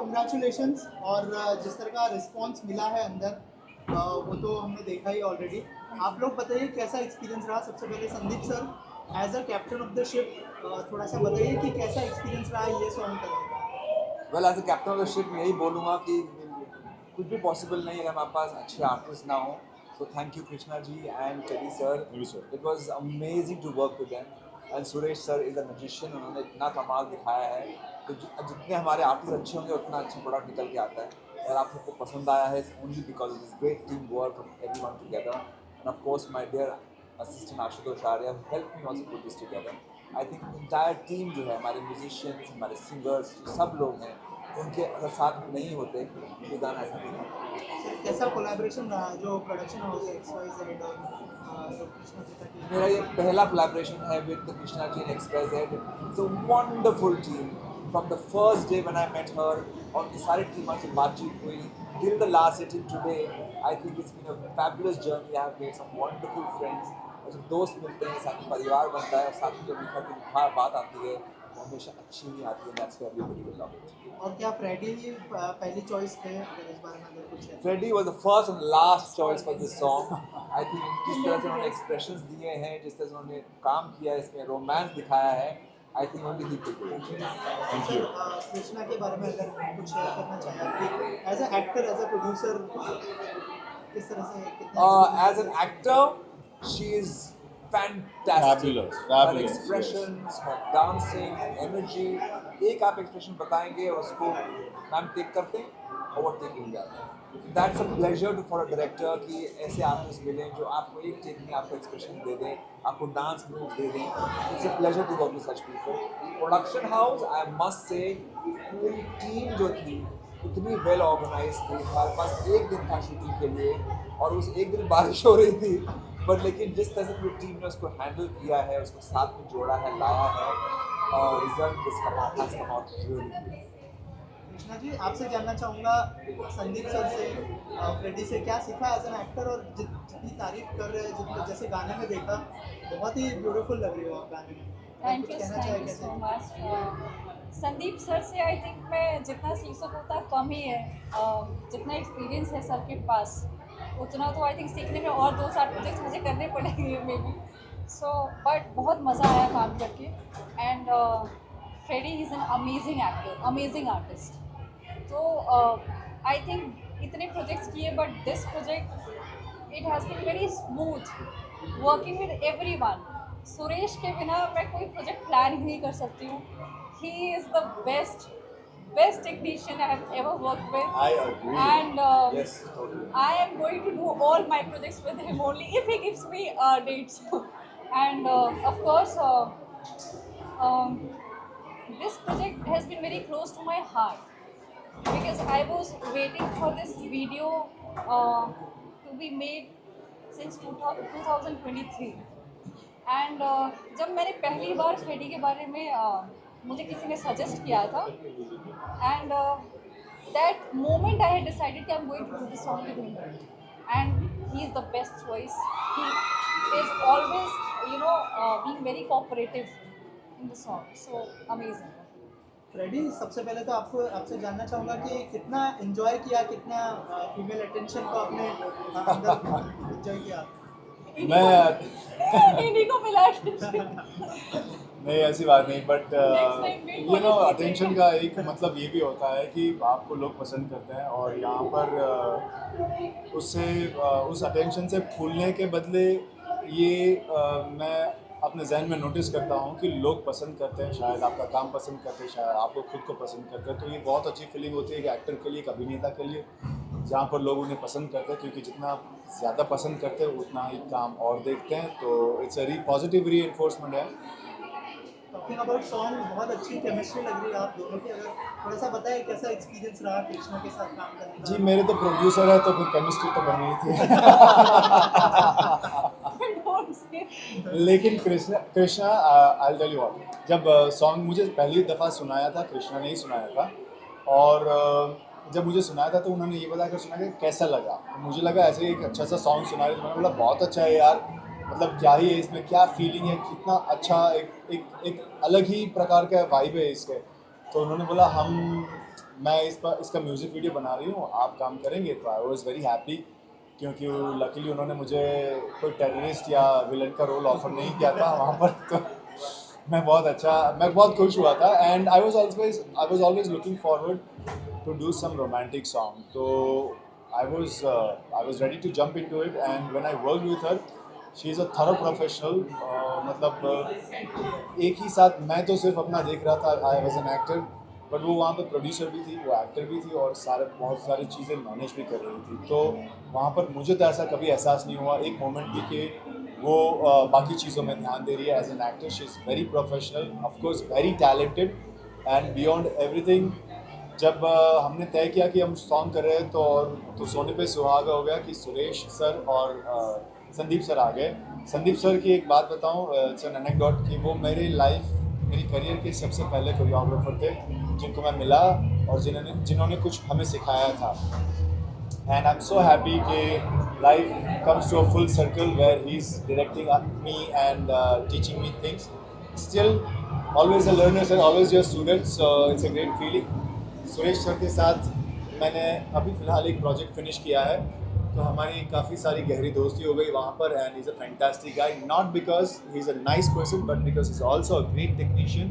Congratulations. और जिस तरह का रिस्पांस मिला है अंदर वो तो हमने देखा ही ऑलरेडी। आप लोग बताइए कैसा एक्सपीरियंस रहा। सबसे पहले Sandeep sir, as a captain of the ship थोड़ा सा बताइए कि कैसा एक्सपीरियंस रहा ये सॉन्ग करने का। Well as a captain of the ship मैं यही बोलूँगा कि कुछ भी पॉसिबल नहीं है अगर हमारे पास अच्छे आर्टिस्ट ना हो। So thank you Krishna ji and Teddy sir, it was amazing to work with them. And Suresh sir is a magician, उन्होंने इतना कमाल दिखाया है। तो जितने हमारे आर्टिस्ट अच्छे होंगे उतना अच्छा प्रोडक्ट निकल के आता है। और आप सबको पसंद आया है only because of this great team work of everyone together. And of course my dear assistant Ashutosh Arya help me also put this together. I think entire team जो है, हमारे म्यूजिशियंस, हमारे सिंगर्स, सब लोग हैं, उनके अगर साथ में नहीं होते तो गाना ऐसा नहीं होता। सर कैसा कोलैबोरेशन रहा जो प्रोडक्शन हाउस है XYZ और जो कृष्णा जी का टीम मेरा ये पहला कोलैबोरेशन है with Krishna ji and XYZ। It's a wonderful team from the first day when I met her. और उनकी सारी टीम से बातचीत हुई till the last day till today. I think it's been a fabulous journey. I have made some wonderful friends. और जब दोस्त मिलते हैं साथ में परिवार बनता है और साथ में जब लिखा की बात आती है वो हमेशा अच्छी नहीं आती है। That's why everybody will love it. और क्या फ्रेडी ही पहली चॉइस थे, अगर इस बारे में अगर कुछ है। Freddie was the first and last choice for this song. I think जिस तरह से उन्होंने expressions दिए हैं, जिस तरह से उन्होंने काम किया है, इसमें रोमांस दिखाया है, I think only he could do it. Thank you. Krishna के बारे में अगर कुछ शेयर करना चाहें कि as a actor, as a producer किस तरह से कितना As an actor, she is fantastic. Fabulous, Her fabulous, expressions, her dancing, her energy. एक आप expression बताएंगे और उसको मैम टेक करते हैं, ओवरटेक हो जाता है। That's a pleasure for a director कि ऐसे आर्टिस्ट मिलें जो आपको एक टेक में आपको एक्सप्रेशन दे दें, आपको डांस मूव दे दें। It's a pleasure to work with such people. Production house, I must say, पूरी टीम जो थी इतनी वेल ऑर्गेनाइज थी। हमारे पास एक दिन था शूटिंग के लिए और उस एक दिन बारिश हो रही थी, पर लेकिन जिस तरह से पूरी टीम ने उसको हैंडल किया है, उसको साथ में जोड़ा है, लाया है, और result this come out really. Krishna ji, आपसे जानना चाहूँगा संदीप सर से, फ्रेडी से क्या सीखा एज एन एक्टर। और जितनी तारीफ कर रहे हैं, जितने जैसे गाने में देखा, बहुत ही ब्यूटीफुल लग रही हो आप गाने में। Thank you so much. Sandeep sir से आई थिंक मैं जितना सीख सकूँ उतना कम ही है। जितना एक्सपीरियंस है सर के पास उतना तो आई थिंक सीखने में और 2-4 प्रोजेक्ट्स मुझे करने पड़ेंगे मे बी। सो बट बहुत मज़ा आया काम करके। And Freddy is an amazing actor, amazing artist. तो आई थिंक इतने प्रोजेक्ट्स किए but this project it has been very smooth working with everyone. Suresh के बिना मैं कोई प्रोजेक्ट प्लान ही नहीं कर सकती हूँ। ही is the best technician I have ever worked with. I agree. And Yes, totally. I am going to do all my projects with him only if he gives me dates. And of course, this project has been very close to my heart because I was waiting for this video to be made since 2023. And जब मैंने पहली बार Freddy के बारे में मुझे किसी ने suggest किया था, and that moment I had decided कि I am going to do this song with him. And he is the best choice. He is always being very cooperative in the song. So amazing. Freddy, सबसे पहले तो आपसे जानना चाहूँगा कि कितना enjoy किया, कितना फीमेल अटेंशन को आपने अंदर एंजॉय किया। मैं इन्हीं को मिला नहीं, ऐसी बात नहीं, but Next time we'll you know follow attention का एक मतलब ये भी होता है कि आपको लोग पसंद करते हैं और यहाँ पर उससे उस अटेंशन से फूलने के बदले ये मैं अपने जहन में नोटिस करता हूँ कि लोग पसंद करते हैं, शायद आपका काम पसंद करते हैं, शायद आपको खुद को पसंद करते हैं। तो ये बहुत अच्छी फीलिंग होती है कि एक्टर के लिए, एक अभिनेता के लिए, जहाँ पर लोग उन्हें पसंद करते हैं, क्योंकि जितना ज़्यादा पसंद करते हैं उतना ही काम और देखते हैं। तो इट्स अ पॉजिटिव री एनफोर्समेंट है। टॉकिंग अबाउट सॉन्ग, बहुत अच्छी केमिस्ट्री लग रही है आप दोनों की। अगर थोड़ा सा बताएं कैसा एक्सपीरियंस रहा कृष्णा के साथ काम करने का। जी, मेरे तो प्रोड्यूसर है तो फिर केमिस्ट्री तो बननी थी। लेकिन Krishna I tell you what, जब सॉन्ग मुझे पहली दफ़ा सुनाया था, कृष्णा ने ही सुनाया था, और जब मुझे सुनाया था तो उन्होंने ये बताकर सुनाया कि कैसा लगा। तो मुझे लगा ऐसे एक अच्छा सा सॉन्ग सुना रहे, तो मैंने बोला बहुत अच्छा है यार, मतलब क्या ही है इसमें, क्या फीलिंग है, कितना अच्छा एक एक एक अलग ही प्रकार का वाइब है इसके। तो उन्होंने बोला मैं इसका म्यूज़िक वीडियो बना रही हूँ, आप काम करेंगे? तो आई वॉज़ वेरी हैप्पी, क्योंकि लकीली उन्होंने मुझे कोई टेररिस्ट या विलन का रोल ऑफर नहीं किया था वहाँ पर। तो मैं बहुत खुश हुआ था। And I was always looking forward to do some romantic song. तो I was ready to jump into it, and when I worked with her, she is a thorough professional. मतलब एक ही साथ मैं तो सिर्फ अपना देख रहा था, I was an actor, but वो वहाँ पे प्रोड्यूसर भी थी, वो एक्टर भी थी, और बहुत सारी चीज़ें मैनेज भी कर रही थी। तो वहाँ पर मुझे तो ऐसा कभी एहसास नहीं हुआ एक मोमेंट भी कि वो बाकी चीज़ों में ध्यान दे रही है। As an actor she is very professional, of course very talented, and beyond everything. जब हमने तय किया कि हम सॉन्ग कर रहे हैं तो सोने पे सुहागा हो गया कि सुरेश सर और संदीप सर आ गए। संदीप सर की एक बात बताऊं, इट्स एन एनेक्डोट, कि वो मेरी करियर के सबसे पहले कोरियोग्राफर थे जिनको मैं मिला और जिन्होंने कुछ हमें सिखाया था। And I am so happy कि life comes to a full circle where he is directing me and teaching me things. Still always a learner sir, always your student, so it's a great feeling. Suresh sir के साथ मैंने अभी फ़िलहाल एक project finish किया है, तो हमारी काफ़ी सारी गहरी दोस्ती हो गई वहाँ पर। And is a fantastic guy, not because he is a nice person, but because he is also a great technician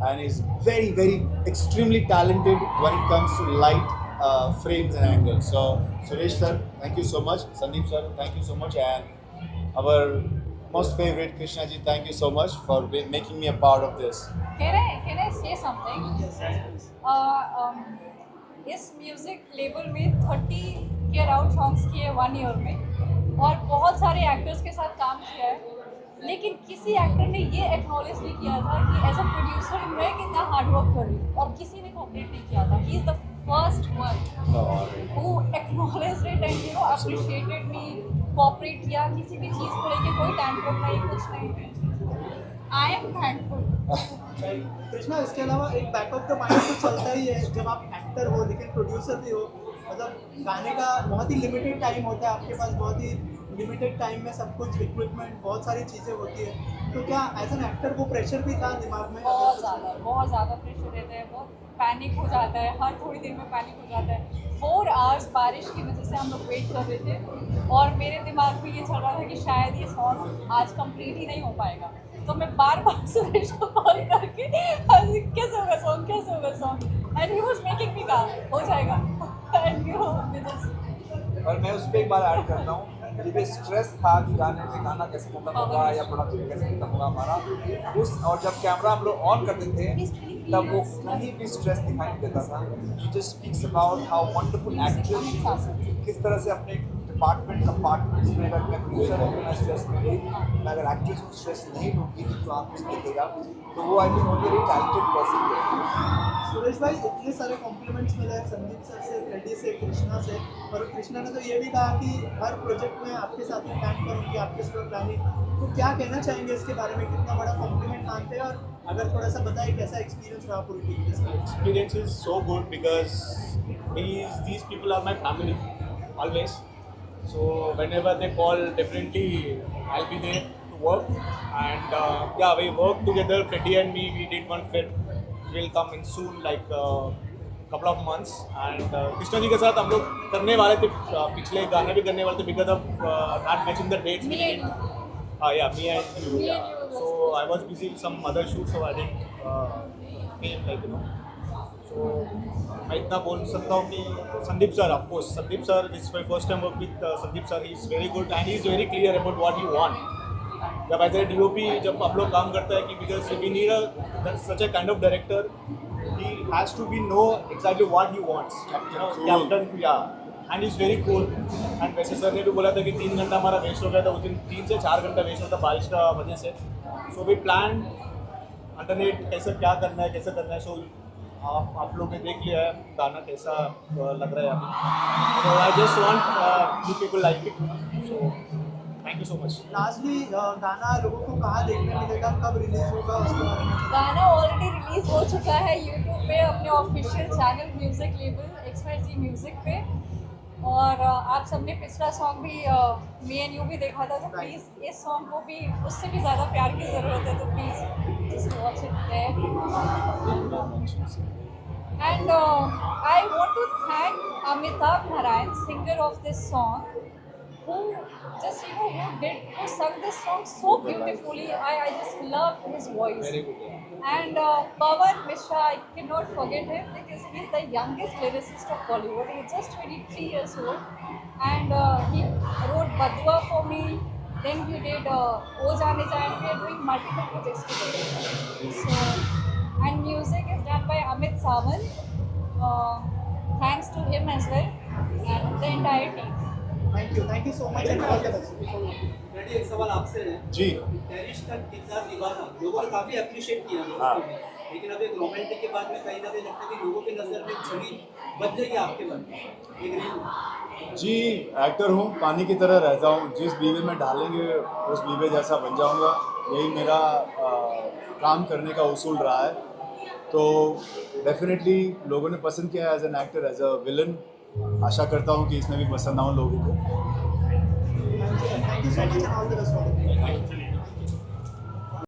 and is very very extremely talented when it comes to light frames and angles. So Suresh sir, thank you so much. Sandeep sir, thank you so much. And our most favorite Krishna ji, thank you so much for making me a part of this. Can I say something? इस music label में 30 के around songs किए 1 year में, और बहुत सारे actors के साथ काम किया है, लेकिन किसी एक्टर ने ये एक्नॉलेज नहीं किया था कि एज अ प्रोड्यूसर मैं कितना हार्ड वर्क कर रही हूँ, और किसी ने कोऑपरेट नहीं किया था। He is the first one who acknowledged it and you know appreciated me, cooperate किया, किसी भी चीज़ को लेके कोई टैंट्रम नहीं, कुछ नहीं। I am thankful. कृष्णा, इसके अलावा एक बैक ऑफ द माइंड तो चलता ही है जब आप एक्टर हो लेकिन प्रोड्यूसर भी हो। मतलब गाने का बहुत ही लिमिटेड टाइम होता है आपके पास, बहुत ही लिमिटेड टाइम में सब कुछ इक्विपमेंट, बहुत सारी चीज़ें होती है। तो क्या एज एन एक्टर वो प्रेशर भी था दिमाग में? बहुत ज़्यादा प्रेशर रहता है, बहुत पैनिक हो जाता है, हर थोड़ी देर में पैनिक हो जाता है। 4 आवर्स बारिश की वजह से हम लोग वेट कर रहे थे, और मेरे दिमाग में ये चल रहा था कि शायद ये सॉन्ग आज कंप्लीट ही नहीं हो पाएगा। तो मैं बार बार सुरेश को कॉल करके कैसे होगा song, and he was making me कहा हो जाएगा। एंड यू नो, और मैं उस पर एक बार ऐड करता हूँ, ये स्ट्रेस था कि गाना कैसे खत्म होगा या प्रोडक्शन कैसे खत्म होगा हमारा और जब कैमरा हम लोग ऑन करते थे तब वो कहीं भी स्ट्रेस दिखाई नहीं देता था। It just speaks about how wonderful actress किस तरह से अपने डिपार्टमेंट का पार्टनर इसमें, अगर मैं प्रोड्यूसर हूँ तो मैं स्ट्रेस नहीं, मैं अगर एक्ट्रेस को स्ट्रेस नहीं लूँगी तो आप कुछ देखेगा, तो वो I think only very talented person. Suresh भाई, इतने सारे कॉम्प्लीमेंट्स मिले हैं संदीप सर से, फ्रेडी से, कृष्णा से, और कृष्णा ने तो ये भी कहा कि हर प्रोजेक्ट में आपके साथ में काम करूँगी, आपके साथ प्लानिंग। तो क्या कहना चाहेंगे इसके बारे में, कितना बड़ा कॉम्प्लीमेंट मानते हैं, और अगर थोड़ा सा बताइए कैसा एक्सपीरियंस रहा पूरी टीम के साथ? Experience is so good because these people are my family always. So whenever they call, definitely I'll be there to work. And yeah, we work together. Freddie and me, we did one film. Will come in soon, like couple of months. And Krishna ji के साथ हम लोग करने वाले थे, पिछले गाने भी करने वाले थे, because of not matching the dates. Me and you. Yeah, me and you. Me Yeah. and you. So I was busy with some other shoots, so I didn't came, like you know. So मैं इतना बोल सकता हूँ कि Sandeep sir, of course Sandeep sir, this is my first time work with Sandeep sir. He is very good and he is very clear about what you want. जब as a DOP जब आप लोग काम करते हैं कि because we need a such a kind of director, he has to be know exactly what he wants, captain, या and is very cool. And वैसे सर ने भी बोला था कि 3 घंटा हमारा वेस्ट हो गया था उस दिन, 3 से 4 घंटा वेस्ट होता बारिश का वजह से। सो वी प्लान अंडरनेट कैसे क्या करना है, कैसे करना है। सो आप लोग ने देख लिया है गाना कैसा लग रहा है अभी। So I just want you people like it, so thank you so much. Lastly गाना लोगों को कहाँ देखने मिलेगा, कब रिलीज होगा, उसके बारे में? गाना ऑलरेडी रिलीज हो चुका है यूट्यूब पे, अपने official channel music label XYZ music पे। और आप सबने पिछला सॉन्ग भी मी एंड यू भी देखा था, तो प्लीज़ इस सॉन्ग को भी उससे भी ज़्यादा प्यार की ज़रूरत है, तो please just watch it there. mentions. And I want to thank Amitabh Narayan, singer of this song, who just who sung this song so beautifully. I just love his voice. Very good. And Pawan Mishra, I cannot forget him because he's the youngest lyricist of Bollywood. He's just 23 years old, and he wrote Badua for me. Then he did O Jaane Jaane. We are doing multiple projects together. So, and music is done by Amit Sawant. Thanks to him as well and the entire team. Thank you so much and all the best. Daddy एक सवाल आपसे है जी। टेरिश का किरदार निभाना लोगों ने काफी अप्रिशिएट किया हाँ। उसको भी। लेकिन अब एक रोमांटिक के बाद में कहीं ना कहीं लगता है कि लोगों की नजर में छवि बदलेगी आपके बारे में एक रील में। जी, एक्टर हूँ, पानी की तरह रहता हूँ, जिस बीवे में डालेंगे उस बीवे जैसा बन जाऊँगा। यही मेरा काम करने का उसूल रहा है। तो डेफिनेटली लोगों ने पसंद किया as an actor, as a villain. आशा करता हूँ कि इसमें भी पसंद आऊँ लोगों को। Thank you so much and all the best.